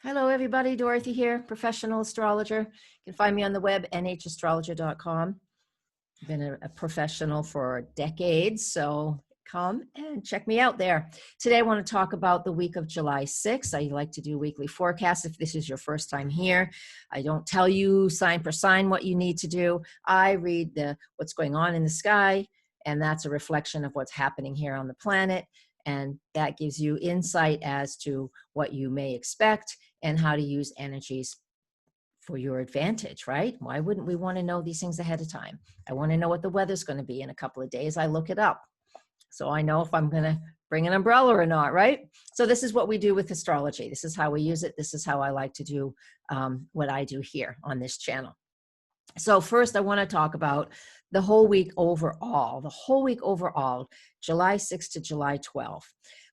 Hello, everybody. Dorothy here, professional astrologer. You can find me on the web, nhastrologer.com. I've been a professional for decades, so come and check me out there. Today, I want to talk about the week of July 6th. I like to do weekly forecasts if this is your first time here. I don't tell you sign per sign what you need to do. I read what's going on in the sky, and that's a reflection of what's happening here on the planet. And that gives you insight as to what you may expect and how to use energies for your advantage, right? Why wouldn't we want to know these things ahead of time? I want to know what the weather's going to be in a couple of days. I look it up, so I know if I'm going to bring an umbrella or not, right? So this is what we do with astrology. This is how we use it. This is how I like to do what I do here on this channel. So first, I want to talk about the whole week overall. The whole week overall, July 6th to July 12th.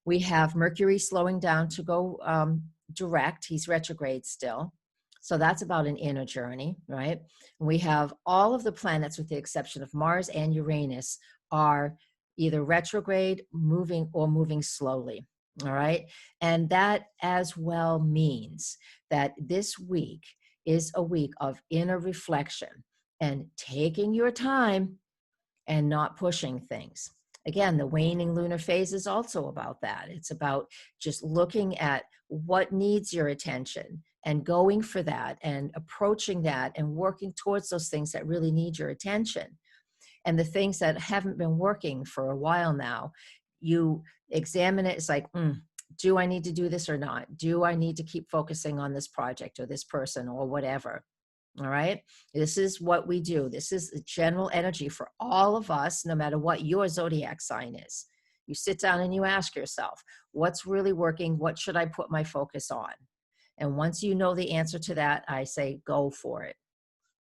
We have Mercury slowing down to go direct. He's retrograde still. So that's about an inner journey, right? We have all of the planets, with the exception of Mars and Uranus, are either retrograde, moving, or moving slowly. All right. And that as well means that this week is a week of inner reflection and taking your time and not pushing things. Again, the waning lunar phase is also about that. It's about just looking at what needs your attention and going for that and approaching that and working towards those things that really need your attention. And the things that haven't been working for a while now, you examine it. It's like, do I need to do this or not? Do I need to keep focusing on this project or this person or whatever? All right. This is what we do. This is the general energy for all of us, no matter what your zodiac sign is. You sit down and you ask yourself, what's really working? What should I put my focus on? And once you know the answer to that, I say, go for it.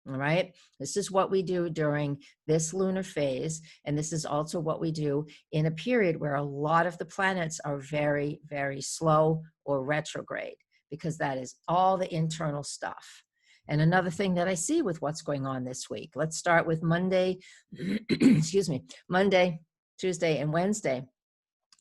All right. This is what we do during this lunar phase. And this is also what we do in a period where a lot of the planets are very, very slow or retrograde, because that is all the internal stuff. And another thing that I see with what's going on this week, let's start with Monday, excuse me, Monday, Tuesday, and Wednesday.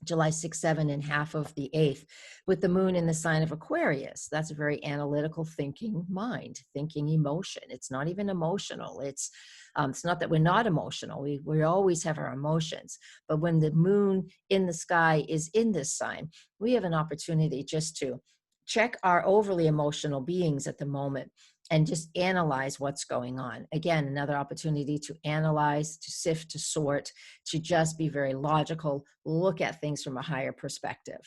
July 6th, 7th, and half of the 8th, with the moon in the sign of Aquarius. That's a very analytical thinking mind, thinking emotion. It's not even emotional. It's not that we're not emotional. We always have our emotions. But when the moon in the sky is in this sign, we have an opportunity just to check our overly emotional beings at the moment and just analyze what's going on. Again, another opportunity to analyze, to sift, to sort, to just be very logical, look at things from a higher perspective.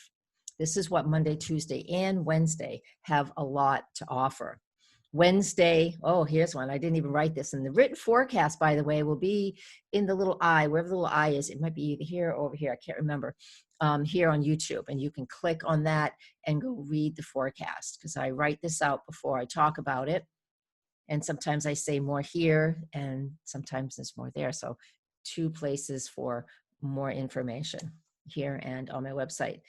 This is what Monday, Tuesday, and Wednesday have a lot to offer. Wednesday, oh, here's one. I didn't even write this. And the written forecast, by the way, will be in the little eye, wherever the little eye is. It might be either here or over here. I can't remember. Here on YouTube. And you can click on that and go read the forecast, because I write this out before I talk about it. And sometimes I say more here and sometimes there's more there. So 2 places for more information, here and on my website.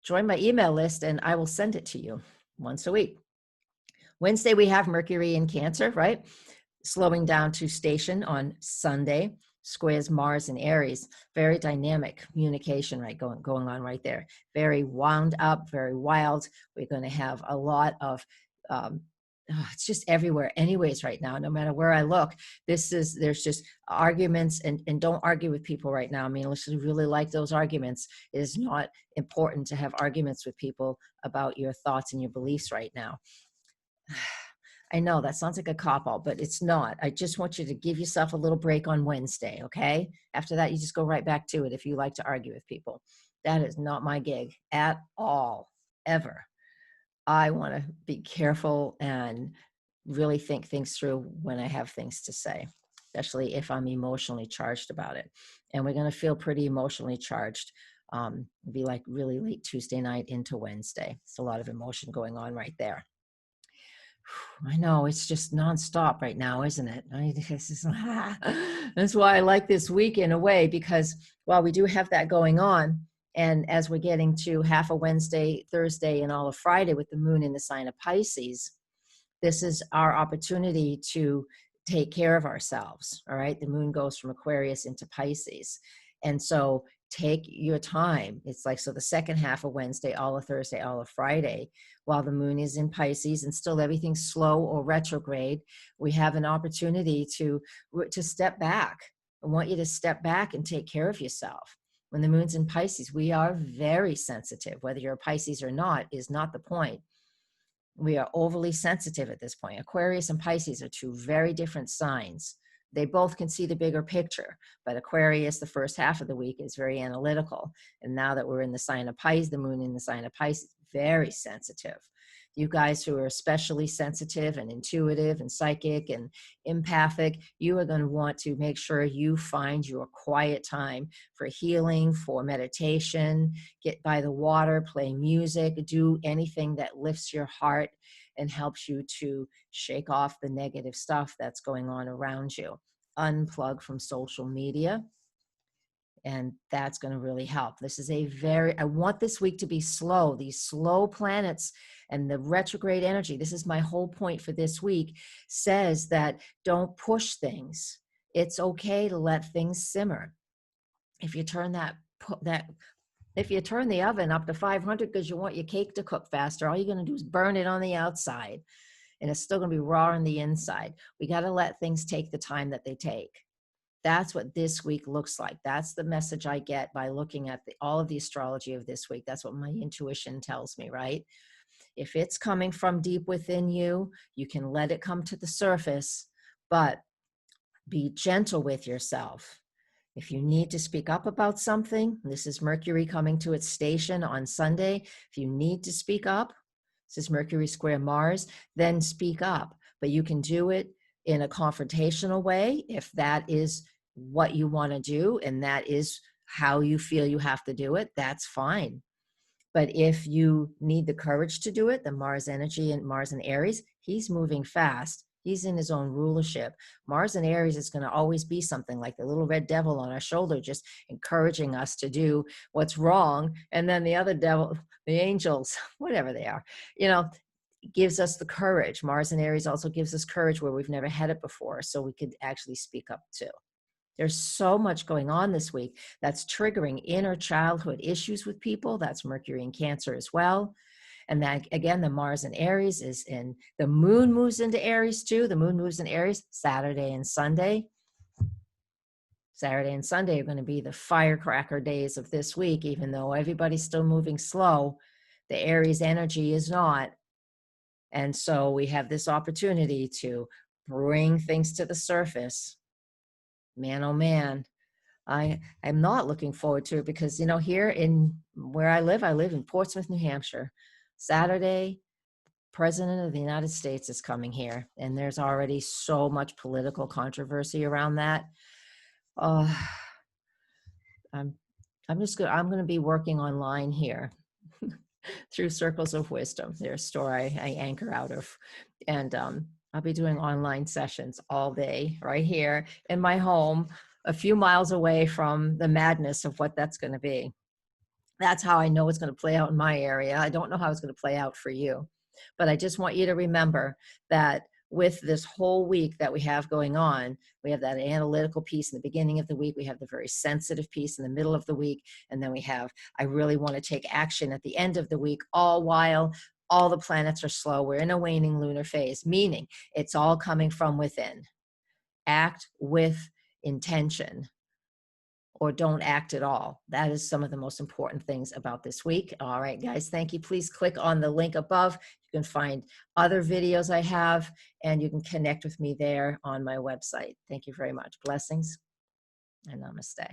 Join my email list and I will send it to you once a week. Wednesday, we have Mercury in Cancer, right? Slowing down to station on Sunday, squares Mars and Aries. Very dynamic communication, right, going on right there. Very wound up, very wild. We're going to have a lot of it's just everywhere anyways right now. No matter where I look, there's just arguments, and don't argue with people right now. I mean, unless you really like those arguments, it is not important to have arguments with people about your thoughts and your beliefs right now. I know that sounds like a cop-out, but it's not. I just want you to give yourself a little break on Wednesday, okay? After that, you just go right back to it if you like to argue with people. That is not my gig at all, ever. I want to be careful and really think things through when I have things to say, especially if I'm emotionally charged about it. And we're going to feel pretty emotionally charged. It'll be like really late Tuesday night into Wednesday. It's a lot of emotion going on right there. I know, it's just nonstop right now, isn't it? That's why I like this week in a way, because while we do have that going on, and as we're getting to half of Wednesday, Thursday, and all of Friday with the moon in the sign of Pisces, this is our opportunity to take care of ourselves, all right? The moon goes from Aquarius into Pisces. And so take your time. It's like, so the second half of Wednesday, all of Thursday, all of Friday, while the moon is in Pisces and still everything's slow or retrograde, we have an opportunity to step back. I want you to step back and take care of yourself. When the moon's in Pisces, we are very sensitive. Whether you're a Pisces or not is not the point. We are overly sensitive at this point. Aquarius and Pisces are two very different signs. They both can see the bigger picture, but Aquarius, the first half of the week, is very analytical. And now that we're in the sign of Pisces, the moon in the sign of Pisces, very sensitive. You guys who are especially sensitive and intuitive and psychic and empathic, you are going to want to make sure you find your quiet time for healing, for meditation, get by the water, play music, do anything that lifts your heart and helps you to shake off the negative stuff that's going on around you. Unplug from social media. And that's going to really help. This is I want this week to be slow. These slow planets and the retrograde energy, this is my whole point for this week, says that don't push things. It's okay to let things simmer. If you turn if you turn the oven up to 500 because you want your cake to cook faster, all you're going to do is burn it on the outside and it's still going to be raw on the inside. We got to let things take the time that they take. That's what this week looks like. That's the message I get by looking at all of the astrology of this week. That's what my intuition tells me, right? If it's coming from deep within you, you can let it come to the surface, but be gentle with yourself. If you need to speak up about something, this is Mercury coming to its station on Sunday. If you need to speak up, this is Mercury square Mars, then speak up. But you can do it in a confrontational way if that is what you want to do and that is how you feel you have to do it, that's fine. But if you need the courage to do it, the Mars energy and Mars and Aries, he's moving fast. He's in his own rulership. Mars and Aries is going to always be something like the little red devil on our shoulder, just encouraging us to do what's wrong. And then the other devil, the angels, whatever they are, gives us the courage. Mars and Aries also gives us courage where we've never had it before. So we could actually speak up too. There's so much going on this week that's triggering inner childhood issues with people. That's Mercury in Cancer as well. And that, again, the Mars in Aries is in, the moon moves into Aries too. The moon moves in Aries Saturday and Sunday. Saturday and Sunday are going to be the firecracker days of this week, even though everybody's still moving slow. The Aries energy is not. And so we have this opportunity to bring things to the surface. Man, oh man, I'm not looking forward to it because, here in where I live in Portsmouth, New Hampshire. Saturday, President of the United States is coming here, and there's already so much political controversy around that. I'm going to be working online here through Circles of Wisdom, their store I anchor out of. And I'll be doing online sessions all day right here in my home, a few miles away from the madness of what that's going to be. That's how I know it's going to play out in my area. I don't know how it's going to play out for you. But I just want you to remember that with this whole week that we have going on, we have that analytical piece in the beginning of the week. We have the very sensitive piece in the middle of the week. And then we have, I really want to take action at the end of the week, all while all the planets are slow. We're in a waning lunar phase, meaning it's all coming from within. Act with intention, or don't act at all. That is some of the most important things about this week. All right, guys, thank you. Please click on the link above. You can find other videos I have, and you can connect with me there on my website. Thank you very much. Blessings and namaste.